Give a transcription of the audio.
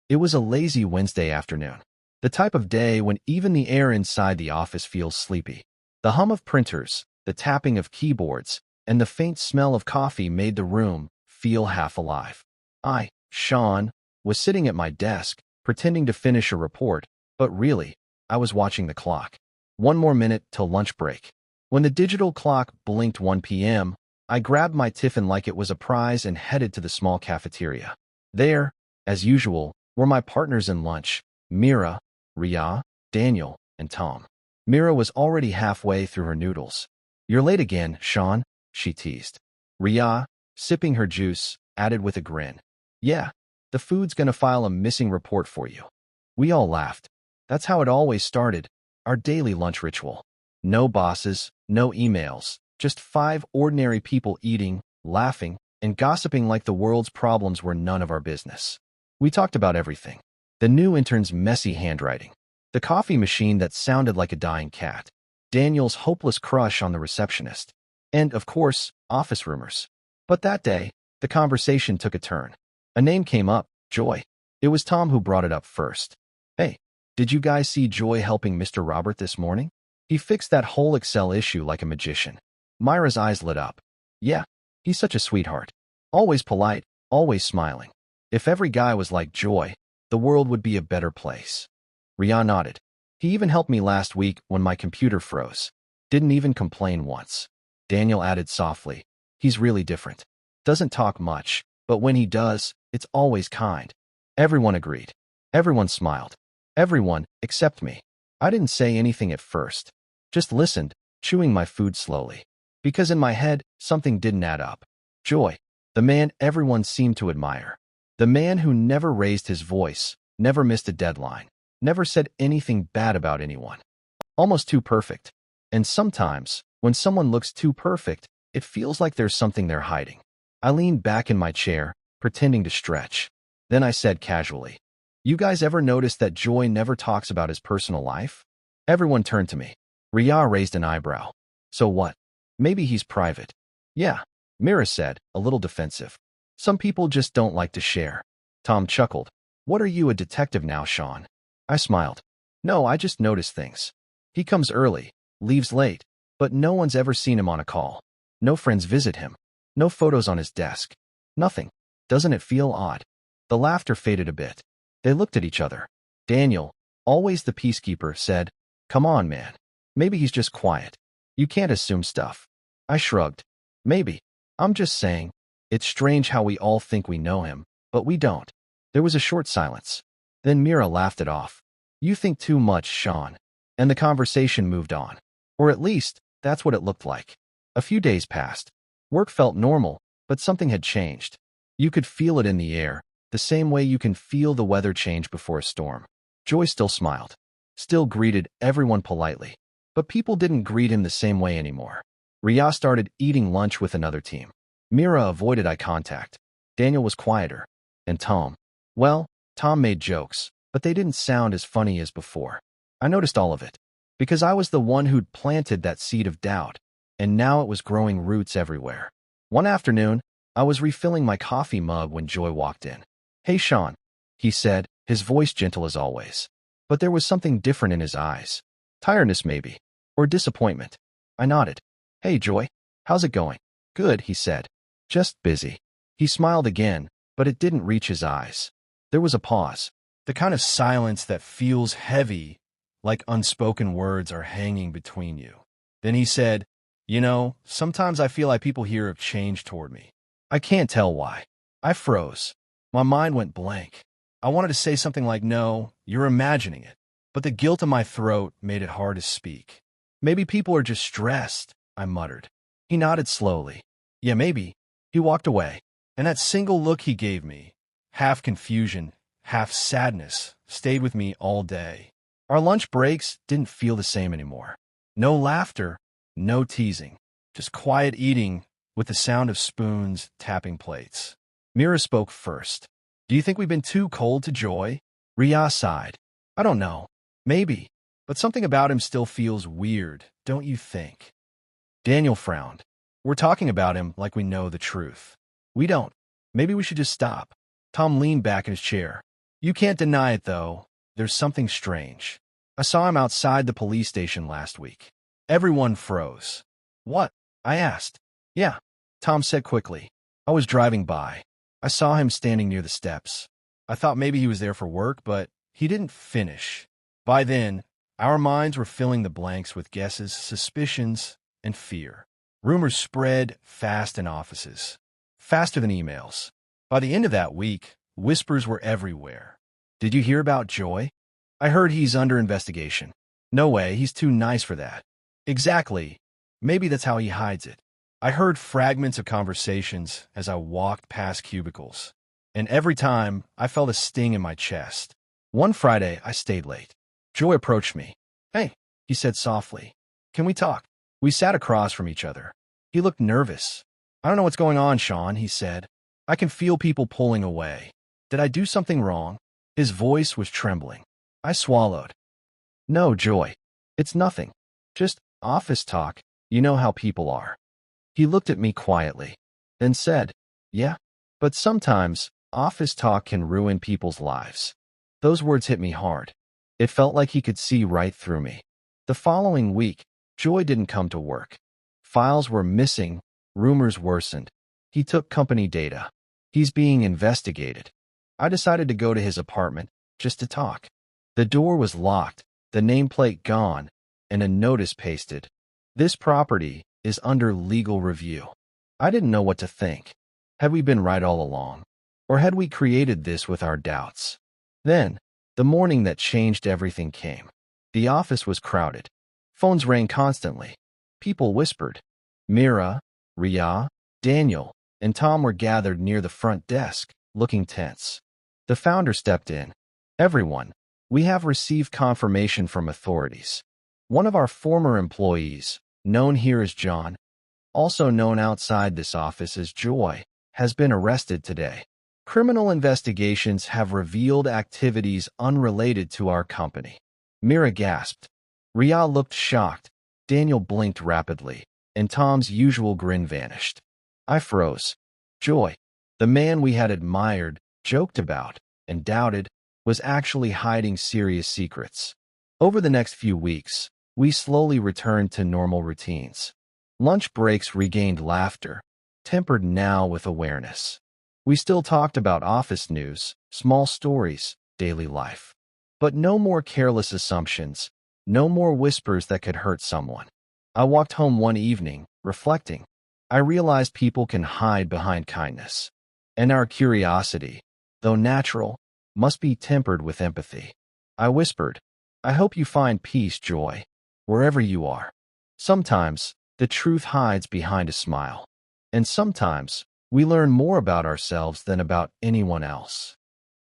It was a lazy Wednesday afternoon, the type of day when even the air inside the office feels sleepy. The hum of printers, the tapping of keyboards, and the faint smell of coffee made the room feel half alive. I, Sean, was sitting at my desk, pretending to finish a report, but really, I was watching the clock. One more minute till lunch break. When the digital clock blinked 1 p.m., I grabbed my tiffin like it was a prize and headed to the small cafeteria. There, as usual, were my partners in lunch, Mira, Ria, Daniel, and Tom. Mira was already halfway through her noodles. "You're late again, Sean," she teased. Ria, sipping her juice, added with a grin, "Yeah, the food's gonna file a missing report for you." We all laughed. That's how it always started, our daily lunch ritual. No bosses, no emails, just 5 ordinary people eating, laughing, and gossiping like the world's problems were none of our business. We talked about everything. The new intern's messy handwriting, the coffee machine that sounded like a dying cat, Daniel's hopeless crush on the receptionist, and, of course, office rumors. But that day, the conversation took a turn. A name came up, Joy. It was Tom who brought it up first. "Hey, did you guys see Joy helping Mr. Robert this morning? He fixed that whole Excel issue like a magician." Myra's eyes lit up. "Yeah, he's such a sweetheart. Always polite, always smiling. If every guy was like Joy, the world would be a better place." Ria nodded. "He even helped me last week when my computer froze. Didn't even complain once." Daniel added softly, "He's really different. Doesn't talk much, but when he does, it's always kind." Everyone agreed. Everyone smiled. Everyone, except me. I didn't say anything at first. Just listened, chewing my food slowly. Because in my head, something didn't add up. Joy, the man everyone seemed to admire. The man who never raised his voice, never missed a deadline, never said anything bad about anyone. Almost too perfect. And sometimes, when someone looks too perfect, it feels like there's something they're hiding. I leaned back in my chair, pretending to stretch. Then I said casually, "You guys ever notice that Joy never talks about his personal life?" Everyone turned to me. Ria raised an eyebrow. "So what? Maybe he's private." "Yeah," Mira said, a little defensive. "Some people just don't like to share." Tom chuckled. "What are you, a detective now, Sean?" I smiled. "No, I just notice things. He comes early, leaves late, but no one's ever seen him on a call. No friends visit him. No photos on his desk. Nothing. Doesn't it feel odd?" The laughter faded a bit. They looked at each other. Daniel, always the peacekeeper, said, "Come on, man. Maybe he's just quiet. You can't assume stuff." I shrugged. "Maybe. I'm just saying, it's strange how we all think we know him, but we don't." There was a short silence. Then Mira laughed it off. "You think too much, Sean." And the conversation moved on. Or at least, that's what it looked like. A few days passed. Work felt normal, but something had changed. You could feel it in the air, the same way you can feel the weather change before a storm. Joy still smiled, still greeted everyone politely, but people didn't greet him the same way anymore. Ria started eating lunch with another team. Mira avoided eye contact. Daniel was quieter. And Tom? Well, Tom made jokes, but they didn't sound as funny as before. I noticed all of it, because I was the one who'd planted that seed of doubt, and now it was growing roots everywhere. One afternoon, I was refilling my coffee mug when Joy walked in. "Hey, Sean," he said, his voice gentle as always. But there was something different in his eyes. Tiredness, maybe, or disappointment. I nodded. "Hey, Joy, how's it going?" "Good," he said. "Just busy." He smiled again, but it didn't reach his eyes. There was a pause, the kind of silence that feels heavy, like unspoken words are hanging between you. Then he said, "You know, sometimes I feel like people here have changed toward me." I can't tell why. I froze. My mind went blank. I wanted to say something like, "No, you're imagining it." But the guilt in my throat made it hard to speak. "Maybe people are just stressed," I muttered. He nodded slowly. "Yeah, maybe." He walked away, and that single look he gave me, half confusion, half sadness, stayed with me all day. Our lunch breaks didn't feel the same anymore. No laughter, no teasing, just quiet eating with the sound of spoons tapping plates. Mira spoke first. "Do you think we've been too cold to Joy?" Ria sighed. "I don't know. Maybe. But something about him still feels weird, don't you think?" Daniel frowned. "We're talking about him like we know the truth." "We don't. Maybe we should just stop." Tom leaned back in his chair. You can't deny it, though. There's something strange. I saw him outside the police station last week. Everyone froze. What? I asked. Yeah, Tom said quickly. I was driving by. I saw him standing near the steps. I thought maybe he was there for work, but he didn't finish. By then, our minds were filling the blanks with guesses, suspicions, and fear. Rumors spread fast in offices, faster than emails. By the end of that week, whispers were everywhere. Did you hear about Joy? I heard he's under investigation. No way, he's too nice for that. Exactly. Maybe that's how he hides it. I heard fragments of conversations as I walked past cubicles, and every time I felt a sting in my chest. One Friday, I stayed late. Joy approached me. Hey, he said softly. Can we talk? We sat across from each other. He looked nervous. I don't know what's going on, Sean, he said. I can feel people pulling away. Did I do something wrong? His voice was trembling. I swallowed. No, Joy. It's nothing. Just office talk. You know how people are. He looked at me quietly, then said, Yeah, but sometimes office talk can ruin people's lives. Those words hit me hard. It felt like he could see right through me. The following week, Joy didn't come to work. Files were missing, rumors worsened. He took company data. He's being investigated. I decided to go to his apartment just to talk. The door was locked, the nameplate gone, and a notice pasted. This property is under legal review. I didn't know what to think. Had we been right all along? Or had we created this with our doubts? Then, the morning that changed everything came. The office was crowded. Phones rang constantly. People whispered. Mira, Ria, Daniel, and Tom were gathered near the front desk, looking tense. The founder stepped in. Everyone, we have received confirmation from authorities. One of our former employees, known here as John, also known outside this office as Joy, has been arrested today. Criminal investigations have revealed activities unrelated to our company. Mira gasped. Ria looked shocked. Daniel blinked rapidly, and Tom's usual grin vanished. I froze. Joy, the man we had admired, joked about, and doubted, was actually hiding serious secrets. Over the next few weeks, we slowly returned to normal routines. Lunch breaks regained laughter, tempered now with awareness. We still talked about office news, small stories, daily life. But no more careless assumptions, no more whispers that could hurt someone. I walked home one evening, reflecting. I realized people can hide behind kindness. And our curiosity, though natural, must be tempered with empathy. I whispered, I hope you find peace, Joy, wherever you are. Sometimes, the truth hides behind a smile. And sometimes, we learn more about ourselves than about anyone else.